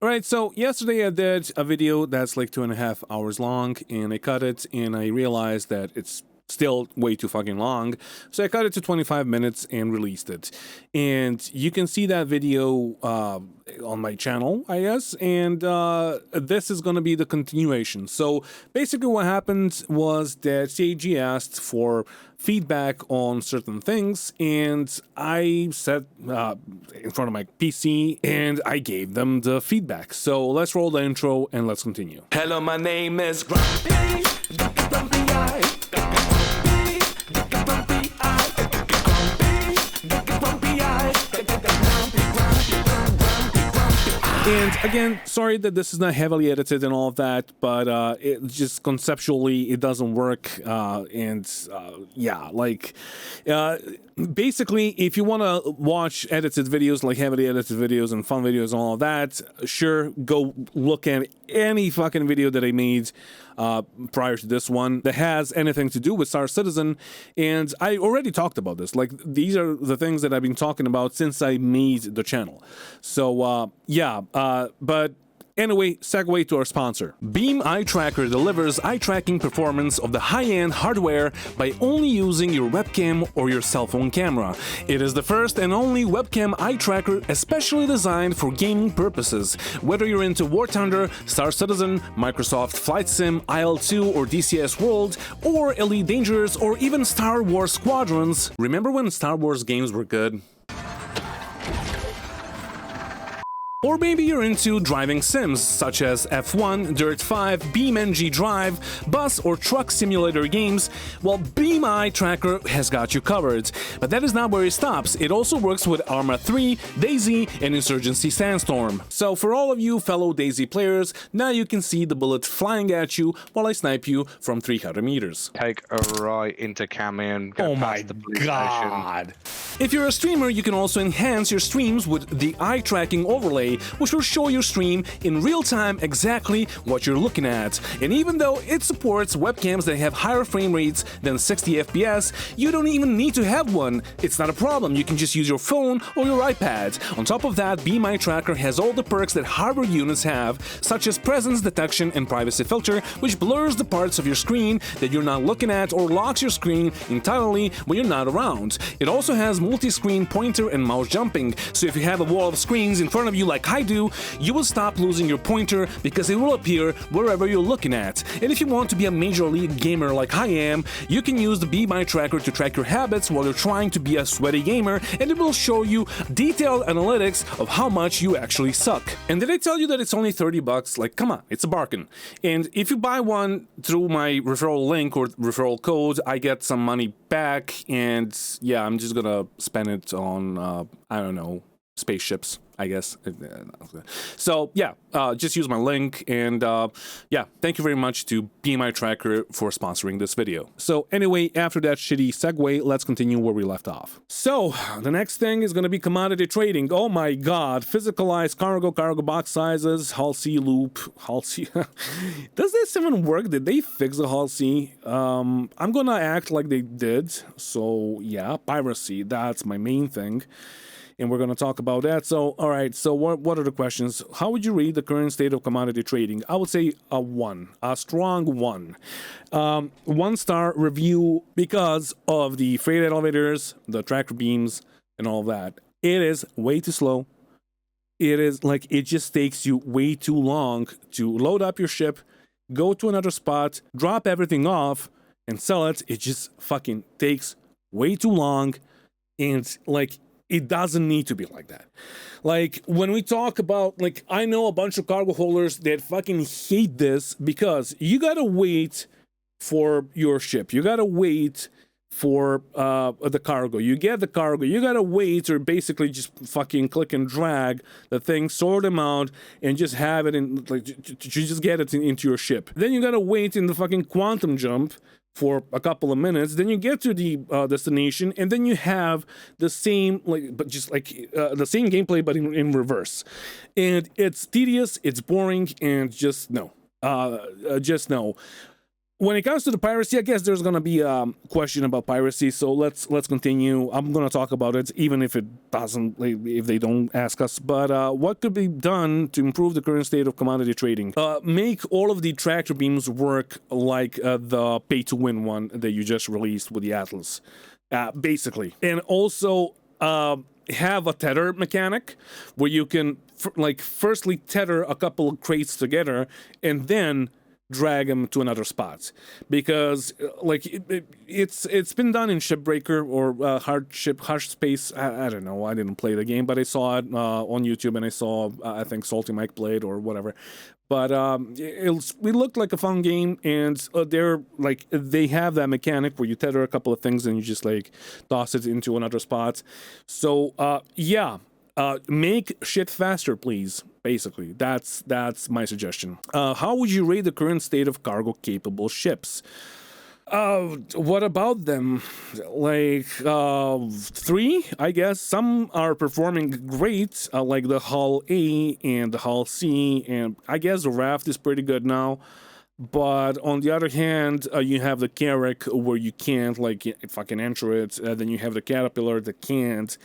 All right, so yesterday I did a video that's like 2.5 hours long, and I cut it, and I realized that it's still way too fucking long, so I cut it to 25 minutes and released it. And you can see that video on my channel, I guess, and this is going to be the continuation. So basically what happened was that CIG asked for feedback on certain things, and I sat in front of my PC and I gave them the feedback. So let's roll the intro and let's continue. Hello, my name is Grumpy. Grumpy, I. And again, sorry that this is not heavily edited and all of that, but it just conceptually it doesn't work. Basically, if you want to watch edited videos, like heavily edited videos and fun videos and all of that, sure, go look at any fucking video that I made prior to this one that has anything to do with Star Citizen. And I already talked about this. Like, these are the things that I've been talking about since I made the channel. So, but anyway, segue to our sponsor. Beam Eye Tracker delivers eye tracking performance of the high-end hardware by only using your webcam or your cell phone camera. It is the first and only webcam eye tracker especially designed for gaming purposes. Whether you're into War Thunder, Star Citizen, Microsoft Flight Sim, IL-2 or DCS World, or Elite Dangerous, or even Star Wars Squadrons. Remember when Star Wars games were good? Or maybe you're into driving sims such as F1, Dirt 5, BeamNG Drive, bus or truck simulator games. Well, Beam Eye Tracker has got you covered. But that is not where it stops. It also works with Arma 3, DayZ, and Insurgency Sandstorm. So for all of you fellow DayZ players, now you can see the bullet flying at you while I snipe you from 300 meters. Take a right into Camion. Oh my god! If you're a streamer, you can also enhance your streams with the eye tracking overlay, which will show your stream in real time exactly what you're looking at. And even though it supports webcams that have higher frame rates than 60 FPS, you don't even need to have one. It's not a problem, you can just use your phone or your iPad. On top of that, Beam Eye Tracker has all the perks that hardware units have, such as presence detection and privacy filter, which blurs the parts of your screen that you're not looking at or locks your screen entirely when you're not around. It also has multi-screen pointer and mouse jumping, so if you have a wall of screens in front of you like I do, you will stop losing your pointer because it will appear wherever you're looking at. And if you want to be a major league gamer like I am, you can use the Beam Eye Tracker to track your habits while you're trying to be a sweaty gamer, and it will show you detailed analytics of how much you actually suck. And did I tell you that it's only 30 bucks? Like, come on, it's a bargain. And if you buy one through my referral link or referral code, I get some money back, and yeah, I'm just gonna spend it on, I don't know, spaceships, I guess. So yeah, just use my link, and yeah, thank you very much to Beam Eye Tracker for sponsoring this video. So anyway, after that shitty segue, let's continue where we left off. So the next thing is going to be commodity trading. Oh my god, physicalized cargo box sizes, Hull C loop, Hull C. Does this even work? Did they fix the Hull C? I'm gonna act like they did. So yeah, piracy, that's my main thing, and we're going to talk about that. So, all right, so what are the questions? How would you rate the current state of commodity trading? I would say a 1, a strong 1. 1-star review because of the freight elevators, the tractor beams, and all that. It is way too slow. It is like, it just takes you way too long to load up your ship, go to another spot, drop everything off, and sell it. It just fucking takes way too long, and like, it doesn't need to be like that. Like, when we talk about, like, I know a bunch of cargo holders that fucking hate this because you gotta wait for your ship. You gotta wait for the cargo. You get the cargo. You gotta wait, or basically just fucking click and drag the thing, sort them out, and just have it in, like, just get it into your ship. Then you gotta wait in the fucking quantum jump for a couple of minutes, then you get to the destination, and then you have the same, like, but just like the same gameplay, but in reverse. And it's tedious, it's boring, and just no. When it comes to the piracy, I guess there's gonna be a question about piracy. So let's continue. I'm gonna talk about it, even if it doesn't, if they don't ask us. But what could be done to improve the current state of commodity trading? Make all of the tractor beams work like the pay-to-win one that you just released with the Atlas, basically, and also have a tether mechanic where you can firstly tether a couple of crates together and then drag them to another spot, because it's been done in Shipbreaker or Harsh Space. I don't know, I didn't play the game, but I saw it on YouTube, and I saw I think Salty Mike played or whatever. But it looked like a fun game, and they have that mechanic where you tether a couple of things and you just toss it into another spot. So make shit faster, please. Basically, that's my suggestion. How would you rate the current state of cargo-capable ships? What about them? 3, I guess. Some are performing great, like the Hull A and the Hull C, and I guess the Raft is pretty good now. But on the other hand, you have the Carrack where you can't fucking enter it. Then you have the Caterpillar that can't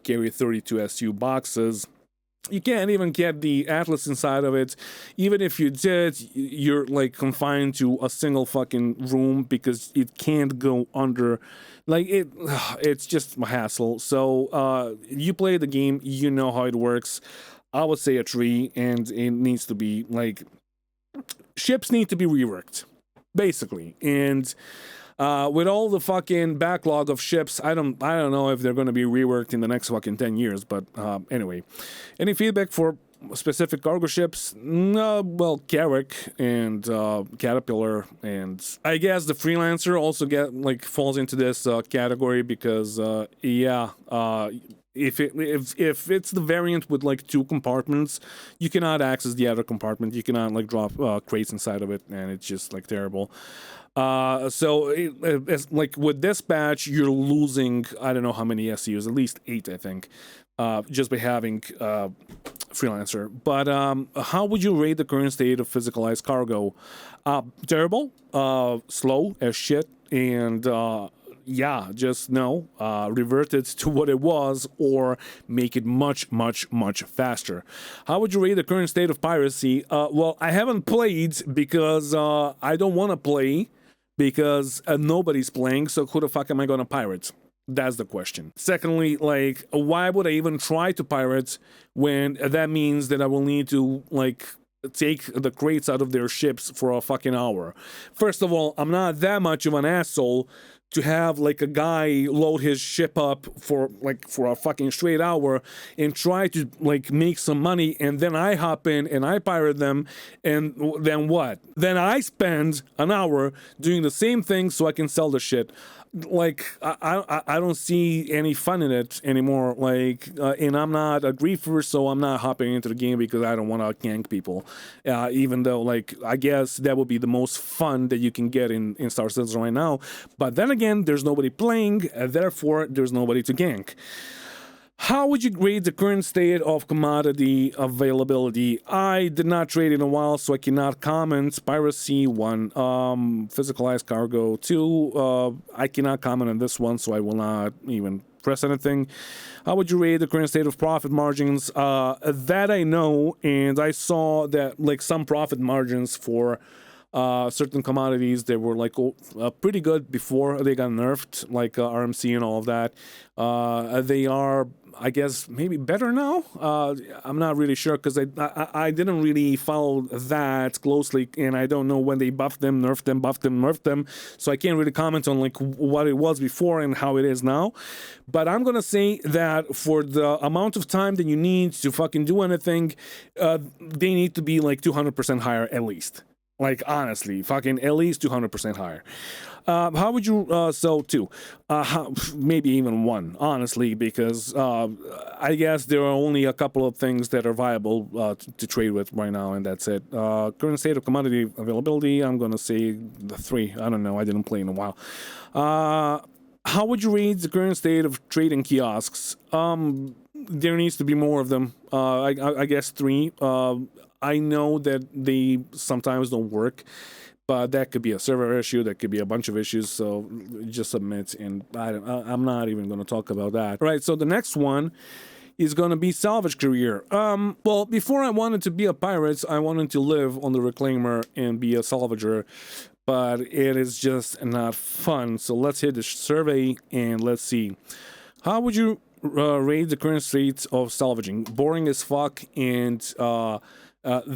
carry 32 SU boxes. You can't even get the Atlas inside of it. Even if you did, you're confined to a single fucking room because it can't go under. It's just a hassle. So you play the game, you know how it works. I would say a 3, and it needs to be ships need to be reworked, basically. And with all the fucking backlog of ships, I don't know if they're going to be reworked in the next fucking 10 years. But anyway, any feedback for specific cargo ships? No, well, Carrack and Caterpillar, and I guess the Freelancer also falls into this category because if it's the variant with 2 compartments, you cannot access the other compartment. You cannot drop crates inside of it, and it's just terrible. So it's with this batch, you're losing, I don't know how many SUs, at least 8, I think, just by having Freelancer. But how would you rate the current state of physicalized cargo? Terrible, slow as shit, and just revert it to what it was, or make it much, much, much faster. How would you rate the current state of piracy? Well, I haven't played because I don't want to play, because nobody's playing, so who the fuck am I gonna pirate? That's the question. Secondly, why would I even try to pirate when that means that I will need to take the crates out of their ships for a fucking hour? First of all, I'm not that much of an asshole to have a guy load his ship up for a fucking straight hour and try to make some money, and then I hop in and I pirate them, and then what? Then I spend an hour doing the same thing so I can sell the shit. I don't see any fun in it anymore. And I'm not a griefer, so I'm not hopping into the game because I don't want to gank people. Even though, I guess that would be the most fun that you can get in Star Citizen right now. But then again, there's nobody playing, therefore there's nobody to gank. How would you grade the current state of commodity availability? I did not trade in a while, so I cannot comment. Piracy 1, physicalized cargo 2. I cannot comment on this one, so I will not even press anything. How would you rate the current state of profit margins? That I know, and I saw that some profit margins for certain commodities, they were pretty good before they got nerfed, RMC and all of that. They are, I guess, maybe better now. I'm not really sure, because I didn't really follow that closely, and I don't know when they buffed them, nerfed them, buffed them, nerfed them, so I can't really comment on what it was before and how it is now. But I'm gonna say that for the amount of time that you need to fucking do anything, they need to be 200% higher at least. Honestly, fucking at least 200% higher. How would you sell 2? Maybe even 1, honestly, because I guess there are only a couple of things that are viable to trade with right now, and that's it. Current state of commodity availability, I'm gonna say the 3. I don't know, I didn't play in a while. How would you rate the current state of trading kiosks? There needs to be more of them. I guess 3. I know that they sometimes don't work, but that could be a server issue, that could be a bunch of issues, so just submit, and I'm not even going to talk about that. All right, so the next one is going to be salvage career. Well, before I wanted to be a pirate, I wanted to live on the Reclaimer and be a salvager, but it is just not fun. So let's hit the survey and let's see. How would you rate the current state of salvaging? Boring as fuck, and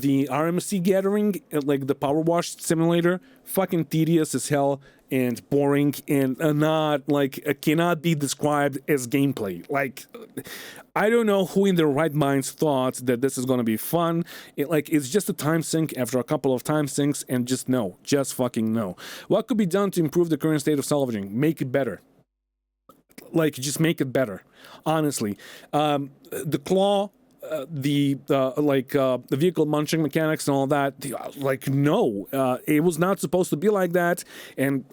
the RMC gathering, like the power wash simulator, fucking tedious as hell and boring, and not like cannot be described as gameplay. Like, I don't know who in their right minds thought that this is gonna be fun. It's just a time sink after a couple of time sinks, and just fucking no. What could be done to improve the current state of salvaging? Make it better. Like, just make it better. Honestly, the claw. The vehicle munching mechanics and all that, it was not supposed to be like that, and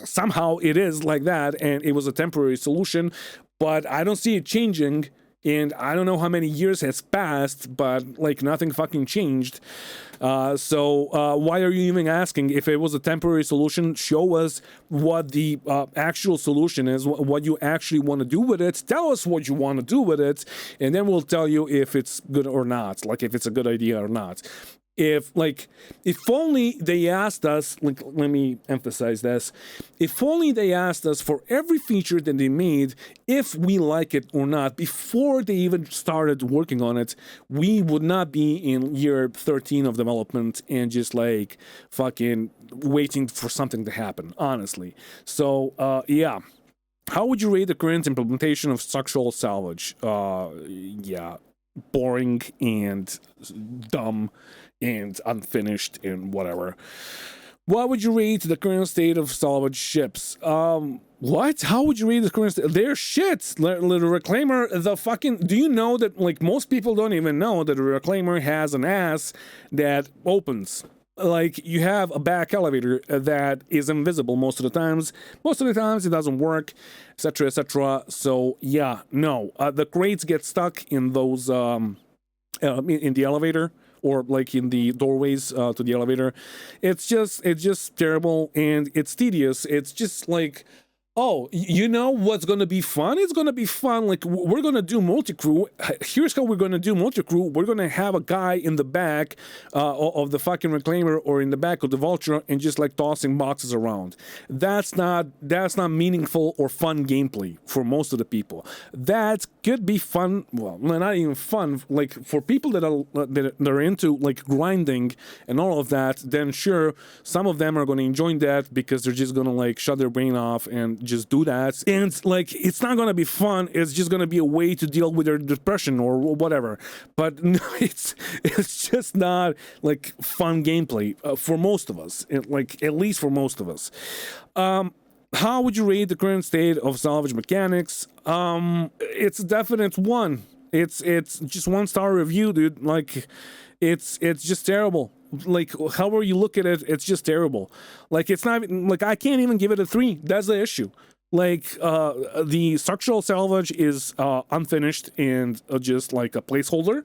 somehow it is like that, and it was a temporary solution, but I don't see it changing, and I don't know how many years has passed, but like nothing fucking changed. So why are you even asking? If it was a temporary solution, show us what the actual solution is, what you actually want to do with it. Tell us what you want to do with it, and then we'll tell you if it's good or not, like if it's a good idea or not. If only they asked us, like, let me emphasize this, if only they asked us for every feature that they made, if we like it or not, before they even started working on it, we would not be in year 13 of development and just like fucking waiting for something to happen, honestly. So, yeah. How would you rate the current implementation of structural salvage? Yeah, boring and dumb and unfinished and whatever. What would you rate the current state of salvage ships? What? How would you rate the current state? They're shit. The Reclaimer, the fucking... Do you know that, like, most people don't even know that the Reclaimer has an ass that opens? Like, you have a back elevator that is invisible most of the times. Most of the times it doesn't work, etc., etc. So, yeah, no. The crates get stuck in those... in the elevator, or like in the doorways to the elevator. It's just terrible, and it's tedious. It's just like, oh, you know what's gonna be fun? It's gonna be fun. Like, we're gonna do multi-crew. Here's how we're gonna do multi-crew. We're gonna have a guy in the back of the fucking Reclaimer or in the back of the Vulture and just like tossing boxes around. That's not meaningful or fun gameplay for most of the people. That could be fun. Well, not even fun. Like, for people that are into like grinding and all of that, then sure, some of them are gonna enjoy that because they're just gonna like shut their brain off and just do that, and like it's not gonna be fun. It's just gonna be a way to deal with their depression or whatever. But no, it's just not like fun gameplay for most of us, like at least for most of us. How would you rate the current state of salvage mechanics? It's a definite 1. It's just 1-star review, dude. Like, it's just terrible. Like, however you look at it, it's just terrible. Like, it's not like, I can't even give it a 3. That's the issue. Like, the structural salvage is unfinished and just like a placeholder,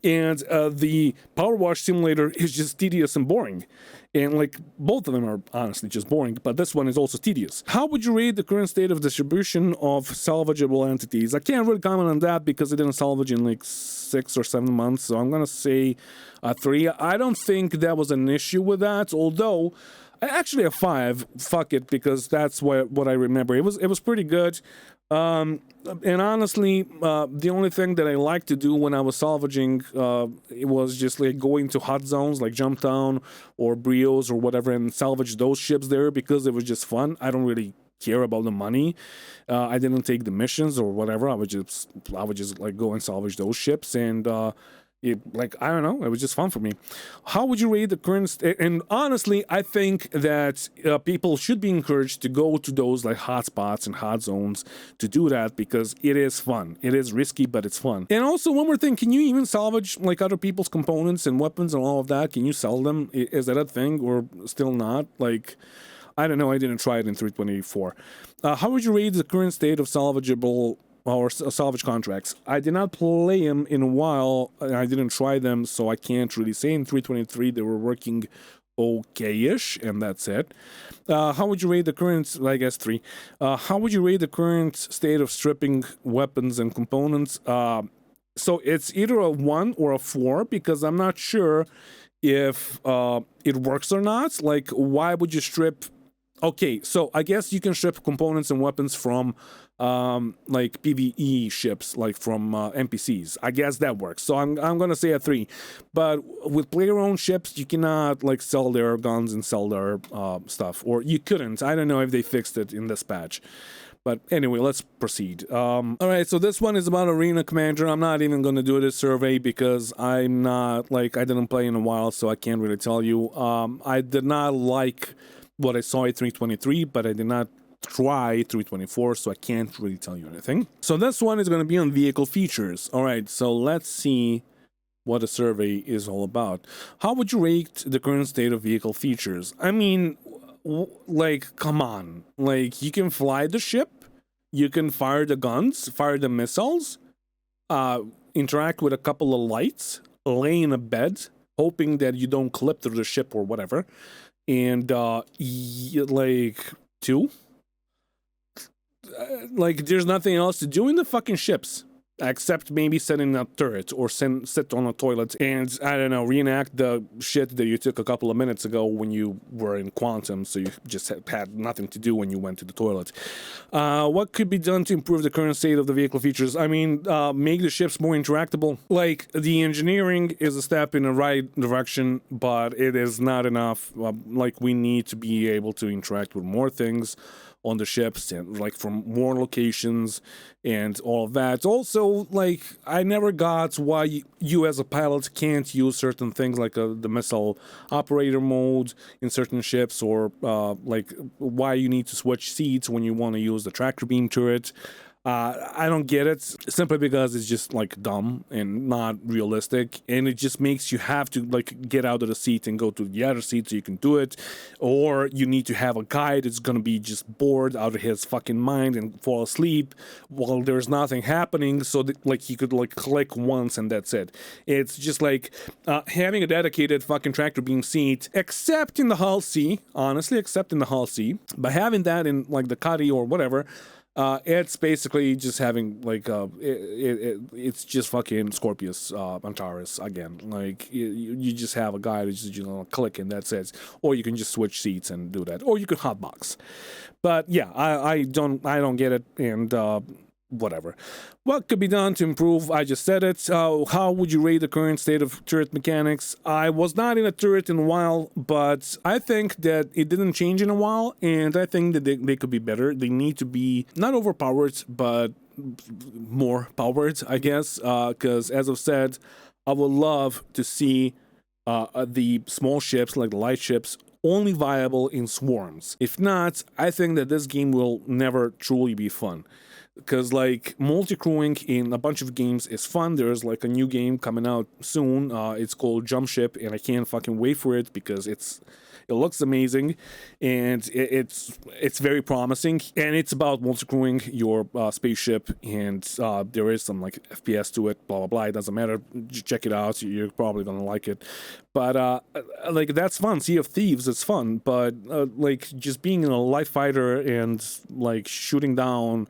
and the power wash simulator is just tedious and boring. And like, both of them are honestly just boring, but this one is also tedious. How would you rate the current state of distribution of salvageable entities? I can't really comment on that because it didn't salvage in like 6 or 7 months, so I'm gonna say a 3. I don't think that was an issue with that, although actually a 5. Fuck it, because that's what I remember. It was pretty good. And honestly, the only thing that I liked to do when I was salvaging, it was just like going to hot zones like Jumptown or Brios or whatever and salvage those ships there because it was just fun. I don't really care about the money. I didn't take the missions or whatever. I would just like go and salvage those ships, and I don't know, it was just fun for me. How would you rate the current and honestly, I think that people should be encouraged to go to those like hot spots and hot zones to do that because it is fun. It is risky, but it's fun. And also, one more thing, can you even salvage like other people's components and weapons and all of that? Can you sell them? Is that a thing or still not? Like, I don't know, I didn't try it in 324. How would you rate the current state of salvageable or salvage contracts? I did not play them in a while, and I didn't try them, so I can't really say. In 323 they were working okay-ish, and that's it. How would you rate the current, I guess 3, how would you rate the current state of stripping weapons and components? So it's either a 1 or a 4, because I'm not sure if it works or not. Like, why would you strip? Okay, so I guess you can strip components and weapons from like PvE ships, like from NPCs. I guess that works. So I'm gonna say a 3. But with player-owned ships, you cannot like sell their guns and sell their stuff, or you couldn't. I don't know if they fixed it in this patch. But anyway, let's proceed. All right, so this one is about Arena Commander. I'm not even going to do this survey because I'm not, like, I didn't play in a while, so I can't really tell you. I did not like what I saw at 323, but I did not try 324, so I can't really tell you anything. So this one is going to be on vehicle features. All right, so let's see what the survey is all about. How would you rate the current state of vehicle features? I mean, like, come on. Like, you can fly the ship, you can fire the guns, fire the missiles, interact with a couple of lights, lay in a bed, hoping that you don't clip through the ship or whatever, and like 2, like, there's nothing else to do in the fucking ships except maybe sit in a turret or sit on a toilet and, I don't know, reenact the shit that you took a couple of minutes ago when you were in Quantum, so you just had nothing to do when you went to the toilet. What could be done to improve the current state of the vehicle features? I mean, make the ships more interactable. Like, the engineering is a step in the right direction, but it is not enough. Like, we need to be able to interact with more things on the ships, and like from more locations and all of that. Also, like, I never got why you as a pilot can't use certain things like the missile operator mode in certain ships, or like why you need to switch seats when you want to use the tractor beam turret. I don't get it, simply because it's just like dumb and not realistic, and it just makes you have to like get out of the seat and go to the other seat so you can do it, or you need to have a guy that's gonna be just bored out of his fucking mind and fall asleep while there's nothing happening, so that like you could like click once and that's it. It's just like having a dedicated fucking tractor beam seat, except in the Hull C, honestly, except in the Hull C, but having that in like the Cuddy or whatever, it's basically just having like it's just fucking Scorpius Antares again. Like you just have a guy that's just, you know, click and that's it. Or you can just switch seats and do that. Or you could hotbox. But yeah, I don't get it, and whatever. What could be done to improve? I just said it. How would you rate the current state of turret mechanics? I was not in a turret in a while, but I think that it didn't change in a while, and I think that they could be better. They need to be not overpowered, but more powered, I guess, because as I've said, I would love to see the small ships, like the light ships, only viable in swarms. If not, I think that this game will never truly be fun. Because like multi-crewing in a bunch of games is fun. There's like a new game coming out soon. It's called Jump Ship, and I can't fucking wait for it because it looks amazing, and it's very promising. And it's about multi-crewing your spaceship, and there is some like FPS to it. Blah blah blah. It doesn't matter. Check it out. You're probably gonna like it. But like that's fun. Sea of Thieves, it's fun. But like just being in a light fighter and like shooting down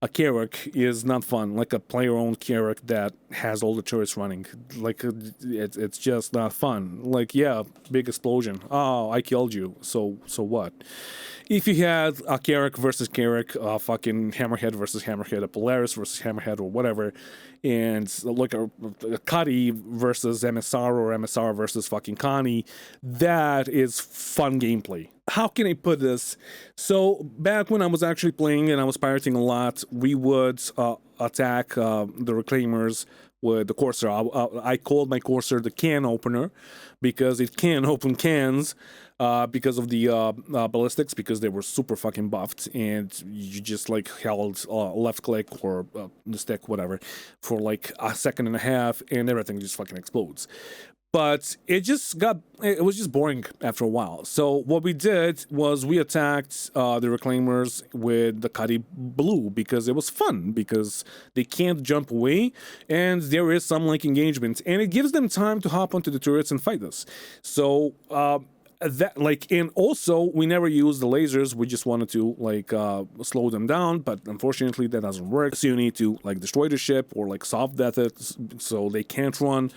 a Carrack is not fun, like a player-owned Carrack that has all the turrets running. Like, it's just not fun. Like, yeah, big explosion. Oh, I killed you. So what? If you had a Carrack versus Carrack, a fucking Hammerhead versus Hammerhead, a Polaris versus Hammerhead, or whatever, and like a Cuddy versus MSR, or MSR versus fucking Connie, that is fun gameplay. How can I put this? So back when I was actually playing and I was pirating a lot, we would attack the Reclaimers with the Corsair. I called my Corsair the can opener because it can open cans because of the ballistics, because they were super fucking buffed, and you just like held left click or the stick, whatever, for like a second and a half, and everything just fucking explodes. But it was just boring after a while. So what we did was we attacked the Reclaimers with the Cuddy Blue because it was fun, because they can't jump away and there is some like engagement, and it gives them time to hop onto the turrets and fight us. So that like, and also we never used the lasers. We just wanted to like slow them down, but unfortunately that doesn't work. So you need to like destroy the ship or like soft death it so they can't run,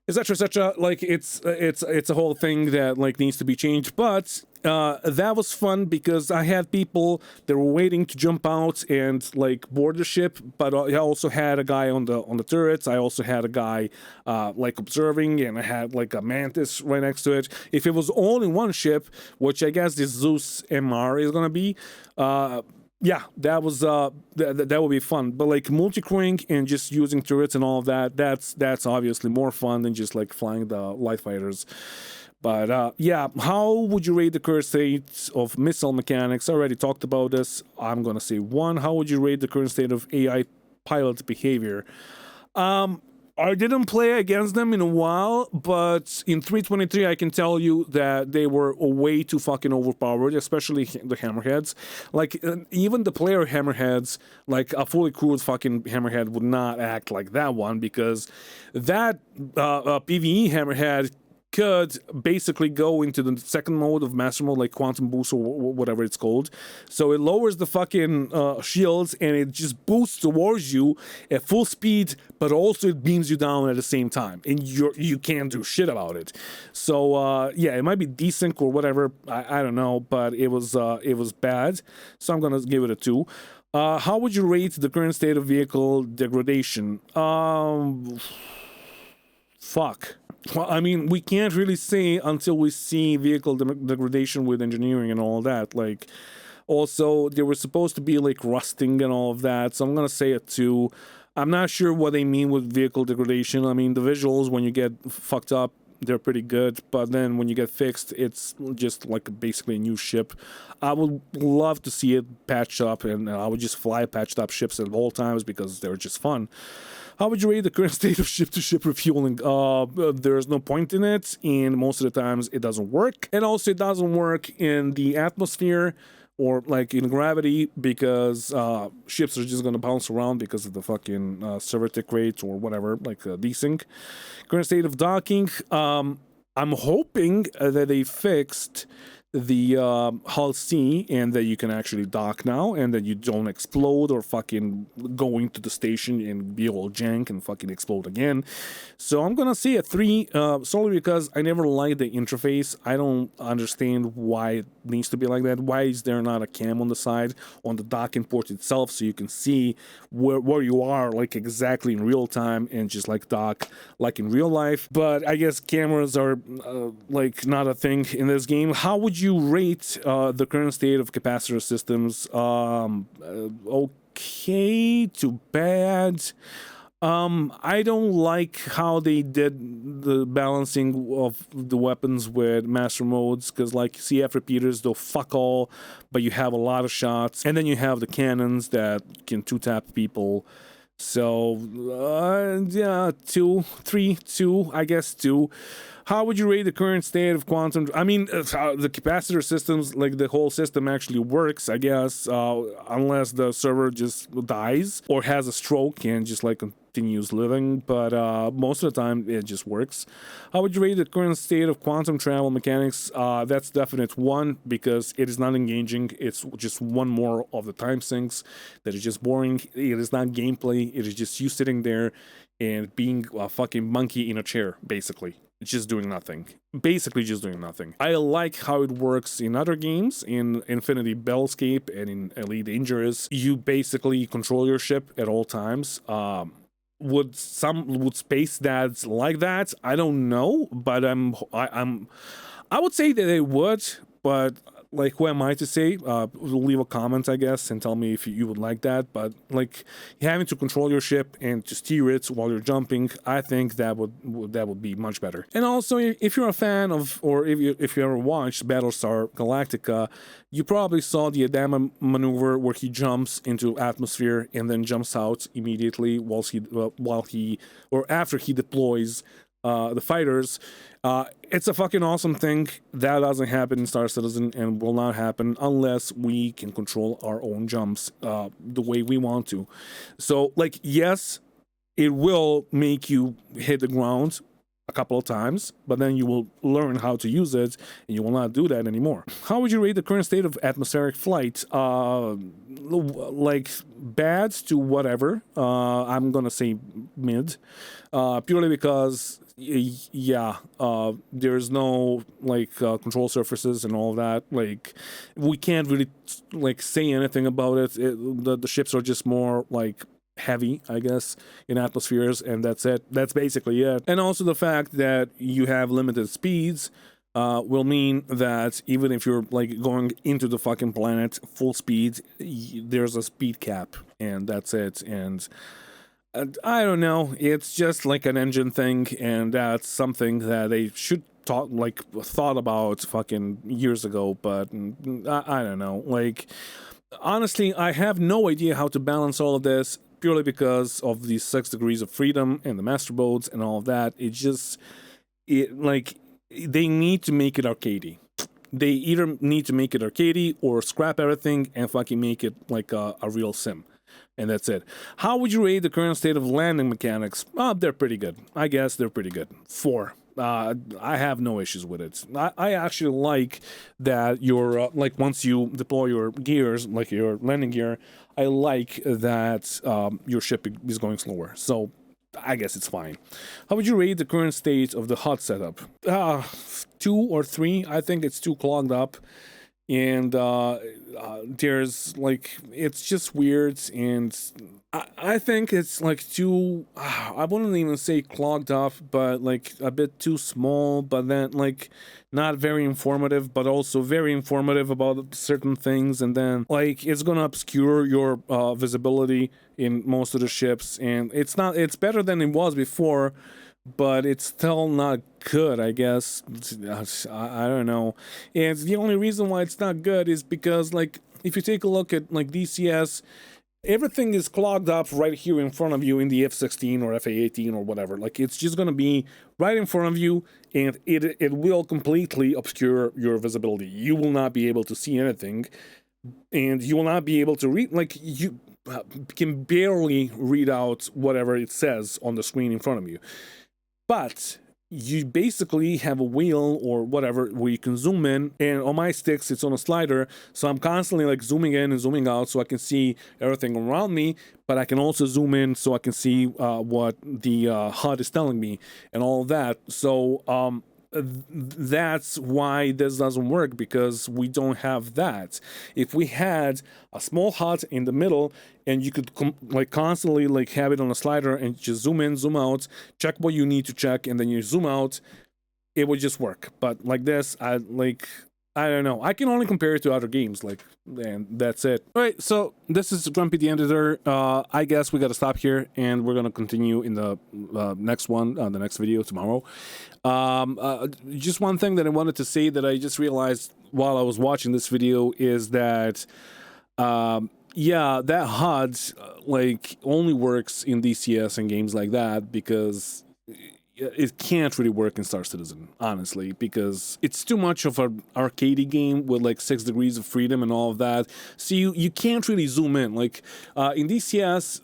etc., etc. Like it's a whole thing that like needs to be changed. But that was fun because I had people that were waiting to jump out and like board the ship, but I also had a guy on the turrets. I also had a guy like observing, and I had like a mantis right next to it. If it was only one ship, which I guess this Zeus MR is gonna be, yeah, that was that would be fun. But like multi-crewing and just using turrets and all of that, that's obviously more fun than just like flying the light fighters. But yeah, how would you rate the current state of missile mechanics? I already talked about this. I'm gonna say 1. How would you rate the current state of AI pilot behavior? I didn't play against them in a while, but in 323 I can tell you that they were way too fucking overpowered, especially the hammerheads. Like even the player hammerheads, like a fully crewed fucking hammerhead would not act like that one, because that PvE hammerhead could basically go into the second mode of master mode, like quantum boost or whatever it's called. So it lowers the fucking shields and it just boosts towards you at full speed, but also it beams you down at the same time, and you can't do shit about it. So yeah, it might be desync or whatever, I don't know, but it was bad. So I'm gonna give it a 2. How would you rate the current state of vehicle degradation? Fuck. Well, I mean, we can't really say until we see vehicle degradation with engineering and all that. Like, also, they were supposed to be like rusting and all of that, so I'm gonna say a 2. I'm not sure what they mean with vehicle degradation. I mean, the visuals when you get fucked up, they're pretty good, but then when you get fixed, it's just like basically a new ship. I would love to see it patched up, and I would just fly patched up ships at all times because they're just fun. How would you rate the current state of ship-to-ship refueling? There's no point in it, and most of the times it doesn't work. And also it doesn't work in the atmosphere or like in gravity, because ships are just gonna bounce around because of the fucking server tick rate or whatever, like desync. Current state of docking. I'm hoping that they fixed the hull C and that you can actually dock now, and that you don't explode or fucking go into the station and be all jank and fucking explode again. So I'm gonna say a 3, solely because I never liked the interface. I don't understand why it needs to be like that. Why is there not a cam on the side on the docking port itself, so you can see where you are like exactly in real time and just like dock like in real life? But I guess cameras are like not a thing in this game. How would you rate the current state of capacitor systems? Okay to bad. I don't like how they did the balancing of the weapons with master modes, because like CF repeaters, they'll fuck all, but you have a lot of shots, and then you have the cannons that can 2-tap people. So yeah, 2, 3, 2, I guess 2. How would you rate the current state of quantum? I mean, the capacitor systems, like the whole system actually works, I guess, unless the server just dies or has a stroke and just like continues living. But most of the time, it just works. How would you rate the current state of quantum travel mechanics? That's definite 1, because it is not engaging. It's just one more of the time sinks that is just boring. It is not gameplay. It is just you sitting there and being a fucking monkey in a chair, basically. It's just doing nothing. Basically just doing nothing. I like how it works in other games, in Infinity Battlescape and in Elite Dangerous. You basically control your ship at all times. Would space dads like that? I don't know, but I would say that they would, but like, who am I to say? Leave a comment, I guess, and tell me if you would like that. But like, having to control your ship and to steer it while you're jumping, I think that would be much better. And also, if you're a fan of, or if you ever watched Battlestar Galactica, you probably saw the Adama maneuver where he jumps into atmosphere and then jumps out immediately after he deploys the fighters. It's a fucking awesome thing. That doesn't happen in Star Citizen and will not happen unless we can control our own jumps the way we want to. So, like, yes, it will make you hit the ground a couple of times, but then you will learn how to use it, and you will not do that anymore. How would you rate the current state of atmospheric flight? Like bad to whatever. I'm gonna say mid, purely because there's no like control surfaces and all that. Like we can't really like say anything about it. The ships are just more like heavy, I guess, in atmospheres, and that's it. That's basically it. And also the fact that you have limited speeds will mean that even if you're like going into the fucking planet full speed, there's a speed cap, and that's it. And I don't know, it's just like an engine thing, and that's something that they should thought about fucking years ago, but I don't know. Like, honestly, I have no idea how to balance all of this, purely because of the 6 degrees of freedom and the master boats and all of that. They need to make it arcadey. They either need to make it arcadey or scrap everything and fucking make it like a real sim. And that's it. How would you rate the current state of landing mechanics? They're pretty good. I guess they're pretty good. 4. I have no issues with it. I actually like that your like once you deploy your gears, like your landing gear, I like that your ship is going slower. So I guess it's fine. How would you rate the current state of the HUD setup? 2 or 3. I think it's too clogged up. And there's like, it's just weird, and I think it's like too, I wouldn't even say clogged up, but like a bit too small, but then like not very informative, but also very informative about certain things, and then like it's gonna obscure your visibility in most of the ships, and it's better than it was before, but it's still not good, I guess. I don't know. And the only reason why it's not good is because, like, if you take a look at, like, DCS, everything is clogged up right here in front of you in the F-16 or FA-18 or whatever. Like, it's just gonna be right in front of you, and it will completely obscure your visibility. You will not be able to see anything, and you will not be able to read, like, you can barely read out whatever it says on the screen in front of you. But you basically have a wheel or whatever where you can zoom in, and on my sticks it's on a slider, so I'm constantly like zooming in and zooming out so I can see everything around me, but I can also zoom in so I can see what the HUD is telling me and all of that. So that's why this doesn't work, because we don't have that. If we had a small HUD in the middle and you could like constantly like have it on a slider and just zoom in, zoom out, check what you need to check, and then you zoom out, it would just work. But like this, I don't know. I can only compare it to other games, like, and that's it. All right, so this is Grumpy the Editor. I guess we got to stop here, and we're gonna continue in the next one, the next video tomorrow. Just one thing that I wanted to say that I just realized while I was watching this video is that, yeah, that HUD like only works in DCS and games like that because it can't really work in Star Citizen, honestly, because it's too much of an arcadey game with like 6 degrees of freedom and all of that. So you can't really zoom in. Like in DCS,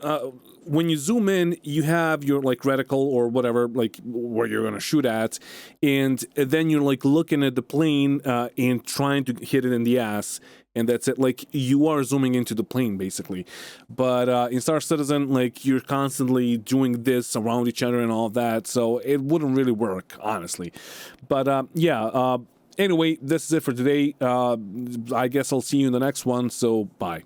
when you zoom in, you have your like reticle or whatever, like where you're gonna shoot at, and then you're like looking at the plane and trying to hit it in the ass. And that's it. Like, you are zooming into the plane, basically. But in Star Citizen, like, you're constantly doing this around each other and all that, so it wouldn't really work, honestly. But, yeah, anyway, this is it for today. I guess I'll see you in the next one, so bye.